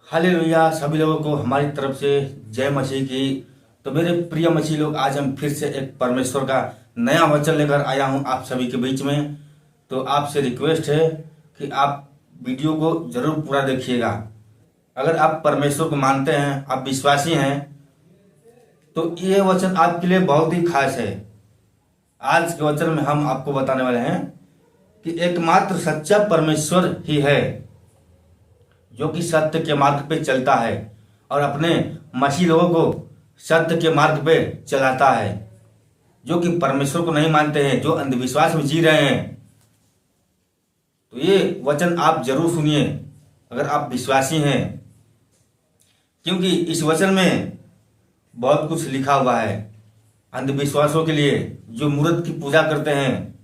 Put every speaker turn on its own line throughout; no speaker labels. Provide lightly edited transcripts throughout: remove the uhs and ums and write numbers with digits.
Hallelujah. सभी लोगों को हमारी तरफ से जय मसीह की। तो मेरे प्रिय मसीह लोग, आज हम फिर से एक परमेश्वर का नया वचन लेकर आया हूं आप सभी के बीच में। तो आपसे रिक्वेस्ट है कि आप वीडियो को जरूर पूरा देखिएगा। अगर आप परमेश्वर को मानते हैं, आप विश्वासी हैं, तो ये वचन आपके लिए बहुत ही खास है। आज के वचन में हम आपको बताने वाले हैं कि एकमात्र सच्चा परमेश्वर ही है जो कि सत्य के मार्ग पे चलता है और अपने मसीह लोगों को सत्य के मार्ग पे चलाता है। जो कि परमेश्वर को नहीं मानते हैं, जो अंधविश्वास में जी रहे हैं, तो ये वचन आप जरूर सुनिए अगर आप विश्वासी हैं, क्योंकि इस वचन में बहुत कुछ लिखा हुआ है अंधविश्वासों के लिए, जो मूर्त की पूजा करते हैं,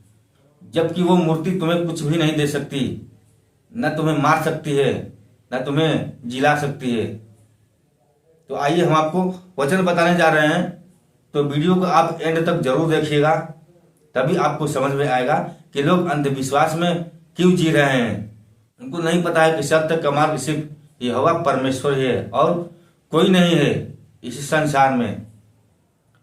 जबकि वो मूर्ति तुम्हें कुछ भी नहीं दे सकती, न तुम्हें मार सकती है, न तुम्हें जिला सकती है। तो आइए हम आपको वचन बताने जा रहे हैं, तो वीडियो को आप एंड तक जरूर देखिएगा, तभी आपको समझ में आएगा कि लोग अंधविश्वास में क्यों जी रहे हैं। उनको नहीं पता है कि सत्य का मार्ग सिर्फ यहोवा परमेश्वर ही है और कोई नहीं है इस संसार में।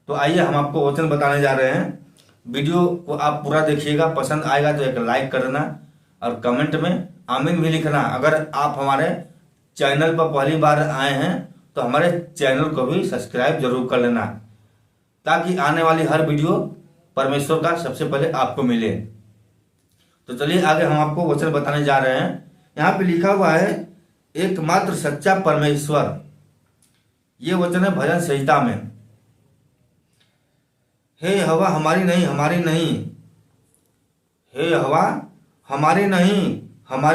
तो आइए हम आपको वचन बताने जा रहे हैं। वीडियो को आप पूरा देखिएगा, पसंद आएगा तो एक लाइक कर देना और कमेंट में आमीन भी लिखना। अगर आप हमारे चैनल पर पहली बार आए हैं तो हमारे चैनल को भी सब्सक्राइब जरूर कर लेना, ताकि आने वाली हर वीडियो परमेश्वर का सबसे पहले आपको मिले। तो चलिए आगे हम आपको वचन बताने जा रहे हैं। यहाँ पे लिखा हुआ है एकमात्र सच्चा परमेश्वर। ये वचन है भजन संहिता में। हे यहोवा हमारी नहीं, हमारी नहीं, हे यहोवा हमारी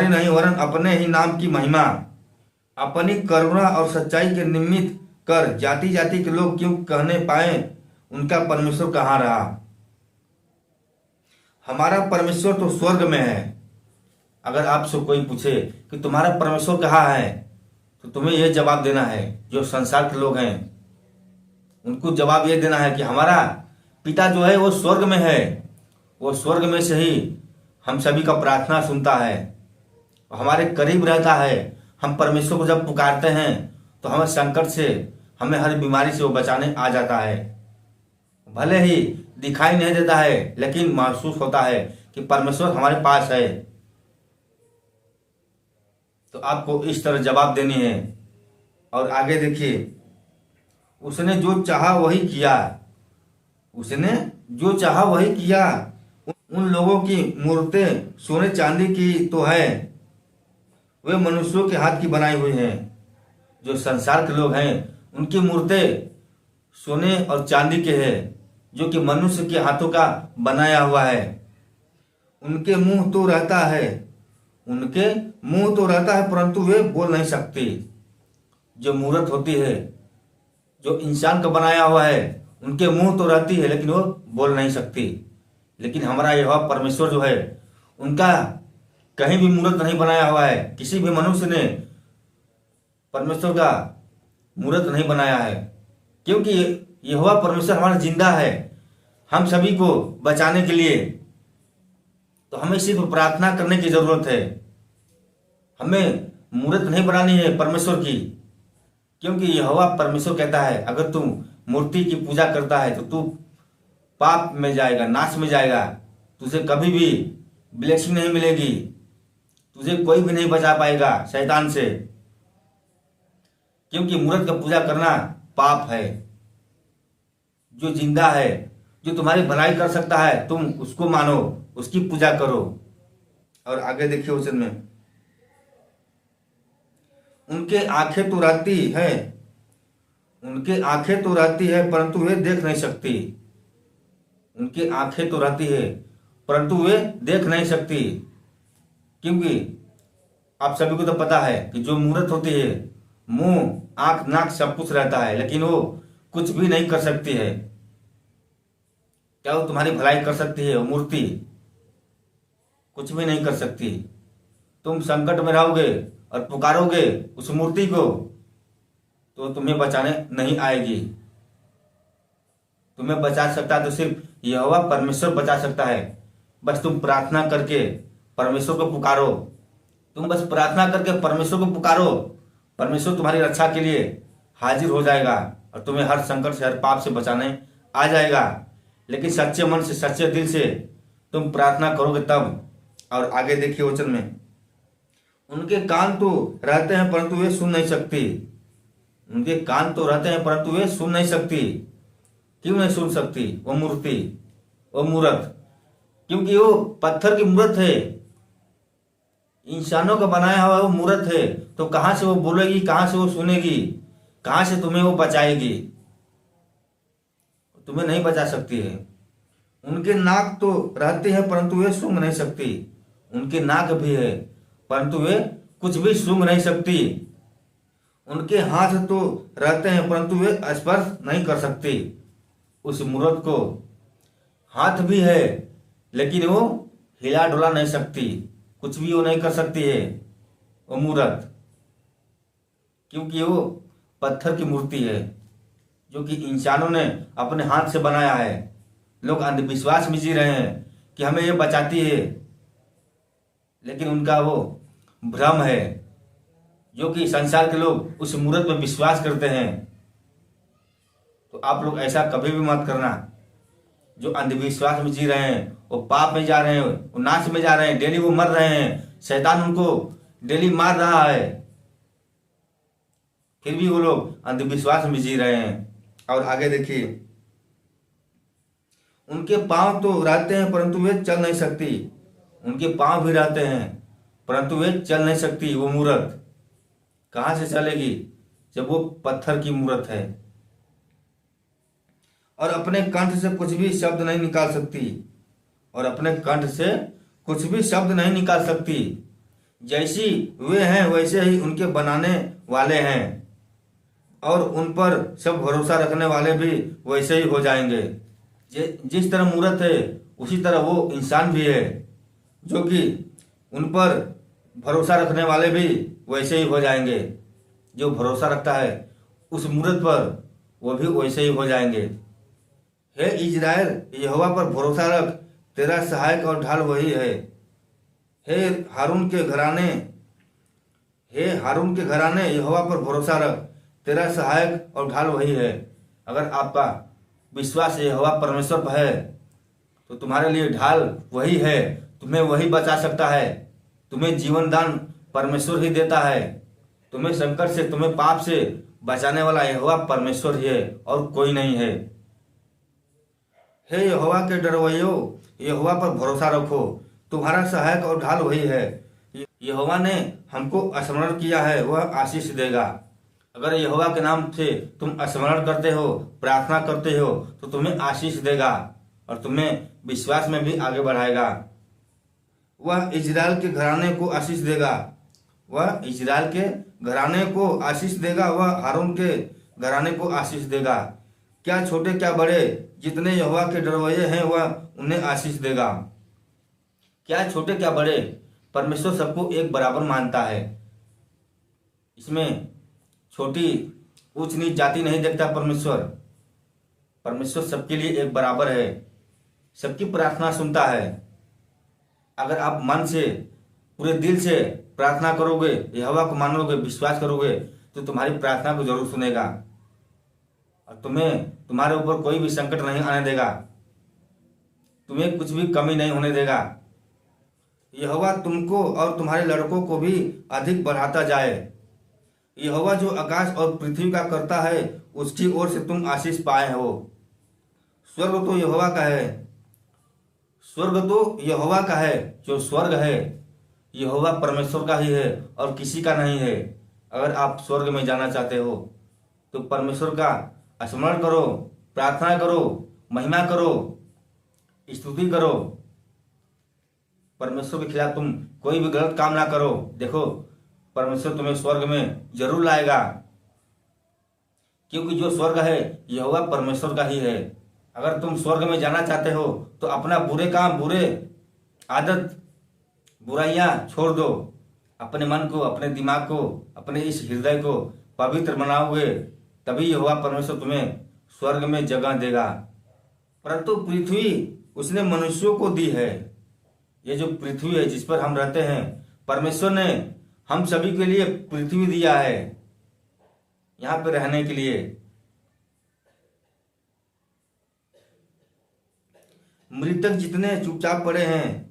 नहीं वरन अपने ही नाम की महिमा अपनी करुणा और सच्चाई के निमित्त कर जाति जाति के लोग क्यों कहने पाए उनका परमेश्वर कहाँ रहा। हमारा परमेश्वर तो स्वर्ग में है। अगर आपसे कोई पूछे कि तुम्हारा परमेश्वर कहाँ है, तो तुम्हें यह जवाब देना है, जो संसार के लोग हैं उनको जवाब ये देना है कि हमारा पिता जो है वो स्वर्ग में है। वो स्वर्ग में से ही हम सभी का प्रार्थना सुनता है, हमारे करीब रहता है। हम परमेश्वर को जब पुकारते हैं तो हमें संकट से, हमें हर बीमारी से वो बचाने आ जाता है। भले ही दिखाई नहीं देता है, लेकिन महसूस होता है कि परमेश्वर हमारे पास है। तो आपको इस तरह जवाब देनी है। और आगे देखिए, उसने जो चाहा वही किया, उसने जो चाहा वही किया। उन लोगों की मूर्तें सोने चांदी की तो है, वे मनुष्यों के हाथ की बनाई हुई हैं। जो संसार के लोग हैं उनकी मूर्तें सोने और चांदी के हैं, जो कि मनुष्य के हाथों का बनाया हुआ है। उनके मुंह तो रहता है परंतु वे बोल नहीं सकती। जो मूर्त होती है, जो इंसान का बनाया हुआ है, उनके मुंह तो रहती है लेकिन वो बोल नहीं सकती। लेकिन हमारा यहोवा परमेश्वर जो है, उनका कहीं भी मूर्त नहीं बनाया हुआ है। किसी भी मनुष्य ने परमेश्वर का मूर्त नहीं बनाया है, क्योंकि यहोवा परमेश्वर हमारा जिंदा है हम सभी को बचाने के लिए। तो हमें सिर्फ प्रार्थना करने की जरूरत है। हमें मूर्त नहीं बनानी है परमेश्वर की, क्योंकि यहोवा परमेश्वर कहता है अगर तू मूर्ति की पूजा करता है तो तू पाप में जाएगा, नाश में जाएगा। तुझे कभी भी ब्लेसिंग नहीं मिलेगी, तुझे कोई भी नहीं बचा पाएगा शैतान से, क्योंकि मूर्त का पूजा करना पाप है। जो जिंदा है, जो तुम्हारी भलाई कर सकता है, तुम उसको मानो, उसकी पूजा करो। और आगे देखिए वचन में, उनके आंखें तो रहती है परंतु वे देख नहीं सकती। उनकी आंखें तो रहती है परंतु वे देख नहीं सकती, क्योंकि आप सभी को तो पता है कि जो मूर्त होती है, मुंह, आंख, नाक सब कुछ रहता है, लेकिन वो कुछ भी नहीं कर सकती है। क्या वो तुम्हारी भलाई कर सकती है? वो मूर्ति कुछ भी नहीं कर सकती। तुम संकट में रहोगे और पुकारोगे उस मूर्ति को, तो तुम्हें बचाने नहीं आएगी। तुम्हें बचा सकता है तो सिर्फ यहोवा परमेश्वर बचा सकता है। बस तुम प्रार्थना करके परमेश्वर को पुकारो। तुम बस प्रार्थना करके परमेश्वर को पुकारो, परमेश्वर तुम्हारी रक्षा के लिए हाजिर हो जाएगा और तुम्हें हर संकट से, हर पाप से बचाने आ जाएगा। लेकिन सच्चे मन से, सच्चे दिल से तुम प्रार्थना करोगे तब। और आगे देखिए वचन में, उनके कान तो रहते हैं परंतु वे सुन नहीं सकती। उनके कान तो रहते हैं परंतु वे सुन नहीं सकती। क्यों नहीं सुन सकती? वो मूर्ति, वो मूरत, क्योंकि वो पत्थर की मूरत है, इंसानों का बनाया हुआ वो मूरत है। तो कहां से वो बोलेगी, कहां से वो सुनेगी, कहां से तुम्हें वो बचाएगी? तुम्हें नहीं बचा सकती है। उनके नाक तो रहते हैं परंतु वे सूंघ नहीं सकती। उनके नाक भी है परंतु वे कुछ भी सूंघ नहीं सकती। उनके हाथ तो रहते हैं परंतु वे स्पर्श नहीं कर सकती। उस मूरत को हाथ भी है लेकिन वो हिला डुला नहीं सकती, कुछ भी वो नहीं कर सकती है वो मूरत, क्योंकि वो पत्थर की मूर्ति है जो कि इंसानों ने अपने हाथ से बनाया है। लोग अंधविश्वास में जी रहे हैं कि हमें ये बचाती है, लेकिन उनका वो भ्रम है, जो कि संसार के लोग उस मूर्त पर विश्वास करते हैं। तो आप लोग ऐसा कभी भी मत करना। जो अंधविश्वास में जी रहे हैं, वो पाप में जा रहे हैं, वो नाश में जा रहे हैं, डेली वो मर रहे हैं, शैतान उनको डेली मार रहा है, फिर भी वो लोग अंधविश्वास में जी रहे हैं। और आगे देखिए, उनके पांव तो रहते हैं परंतु वे चल नहीं सकती। उनके पांव भी रहते हैं परंतु वे चल नहीं सकती। वो मूरत कहां से चलेगी जब वो पत्थर की मूरत है। और अपने कंठ से कुछ भी शब्द नहीं निकाल सकती। और अपने कंठ से कुछ भी शब्द नहीं निकाल सकती। जैसी वे हैं वैसे ही उनके बनाने वाले हैं, और उन पर सब भरोसा रखने वाले भी वैसे ही हो जाएंगे। जिस तरह मूरत है उसी तरह वो इंसान भी है, जो कि उन पर भरोसा रखने वाले भी वैसे ही हो जाएंगे। जो भरोसा रखता है उस मूरत पर वो भी वैसे ही हो जाएंगे। हे इजराइल, यहोवा पर भरोसा रख, तेरा सहायक और ढाल वही है। हे हारून के घराने यहोवा पर भरोसा रख, तेरा सहायक और ढाल वही है। अगर आपका विश्वास यहोवा परमेश्वर पर है तो तुम्हारे लिए ढाल वही है, तुम्हें वही बचा सकता है। तुम्हें जीवन दान परमेश्वर ही देता है। तुम्हें संकट से, तुम्हें पाप से बचाने वाला यहोवा परमेश्वर ही है और कोई नहीं है। हे यहोवा के डरवैयो, यहोवा पर भरोसा रखो, तुम्हारा सहायक और ढाल वही है। यहोवा ने हमको स्मरण किया है, वह आशीष देगा। अगर यहोवा के नाम से तुम स्मरण करते हो, प्रार्थना करते हो, तो तुम्हें आशीष देगा और तुम्हें विश्वास में भी आगे बढ़ाएगा। वह इजराइल के घराने को आशीष देगा। वह इजराइल के घराने को आशीष देगा। वह हारून के घराने को आशीष देगा। क्या छोटे क्या बड़े, जितने यहोवा के डरवैये हैं वह उन्हें आशीष देगा। क्या छोटे क्या बड़े, परमेश्वर सबको एक बराबर मानता है। इसमें छोटी ऊंच नीच जाति नहीं देखता परमेश्वर। परमेश्वर सबके लिए एक बराबर है, सबकी प्रार्थना सुनता है। अगर आप मन से, पूरे दिल से प्रार्थना करोगे, यहोवा को मानोगे, विश्वास करोगे, तो तुम्हारी प्रार्थना को जरूर सुनेगा और तुम्हारे ऊपर कोई भी संकट नहीं आने देगा, तुम्हें कुछ भी कमी नहीं होने देगा। यहोवा तुमको और तुम्हारे लड़कों को भी अधिक बढ़ाता जाए। यहोवा जो आकाश और पृथ्वी का करता है, उसकी ओर से तुम आशीष पाए हो। स्वर्ग तो यहोवा का है, स्वर्ग तो यहोवा का है। जो स्वर्ग है यहोवा परमेश्वर का ही है और किसी का नहीं है। अगर आप स्वर्ग में जाना चाहते हो तो परमेश्वर का स्मरण करो, प्रार्थना करो, महिमा करो, स्तुति करो। परमेश्वर के खिलाफ तुम कोई भी गलत काम ना करो। देखो, परमेश्वर तुम्हें स्वर्ग में जरूर लाएगा, क्योंकि जो स्वर्ग है यहोवा परमेश्वर का ही है। अगर तुम स्वर्ग में जाना चाहते हो तो अपना बुरे काम, बुरे आदत, बुराइयां छोड़ दो। अपने मन को, अपने दिमाग को, अपने इस हृदय को पवित्र बनाओगे, तभी यहोवा परमेश्वर तुम्हें स्वर्ग में जगह देगा। परंतु पृथ्वी उसने मनुष्यों को दी है। ये जो पृथ्वी है जिस पर हम रहते हैं, परमेश्वर ने हम सभी के लिए पृथ्वी दिया है। यहाँ पे रहने के लिए। मृतक जितने चुपचाप पड़े हैं,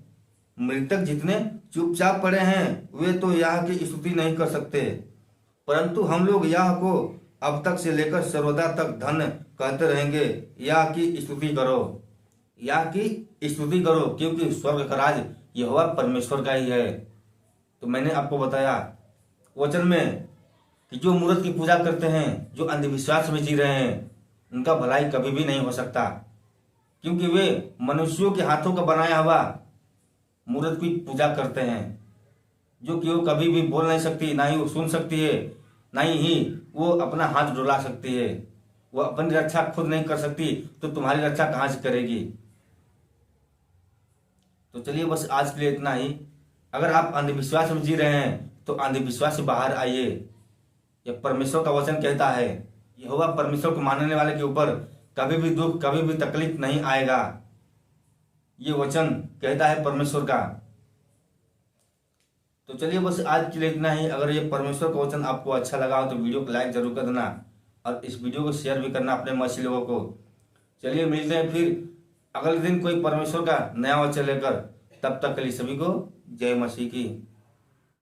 मृतक जितने चुपचाप पड़े हैं, वे तो यहाँ की स्तुति नहीं कर सकते, परंतु हम लोग यह को अब तक से लेकर सर्वदा तक धन कहते रहेंगे। यह की स्तुति करो, यह की स्तुति करो, क्योंकि स्वर्ग का राज यहोवा परमेश्वर का ही है। तो मैंने आपको बताया वचन में कि जो मूर्त की पूजा करते हैं, जो अंधविश्वास में जी रहे हैं, उनका भलाई कभी भी नहीं हो सकता, क्योंकि वे मनुष्यों के हाथों का बनाया हुआ मूर्त की पूजा करते हैं, जो कि वो कभी भी बोल नहीं सकती, ना ही वो सुन सकती है, ना ही वो अपना हाथ डुला सकती है। वो अपनी रक्षा खुद नहीं कर सकती, तो तुम्हारी रक्षा कहाँ से करेगी। तो चलिए बस आज के लिए इतना ही। अगर आप अंधविश्वास में जी रहे हैं तो अंधविश्वास से बाहर आइए। यह परमेश्वर का वचन कहता है, यहोवा परमेश्वर को मानने वाले के ऊपर कभी भी दुख, कभी भी तकलीफ नहीं आएगा। ये वचन कहता है परमेश्वर का। तो चलिए बस आज के लिए इतना ही। अगर ये परमेश्वर का वचन आपको अच्छा लगा हो तो वीडियो को लाइक जरूर कर देना और इस वीडियो को शेयर भी करना अपने मसीही लोगों को। चलिए मिलते हैं फिर अगले दिन कोई परमेश्वर का नया वचन लेकर। तब तक के लिए सभी को जय मसीह की।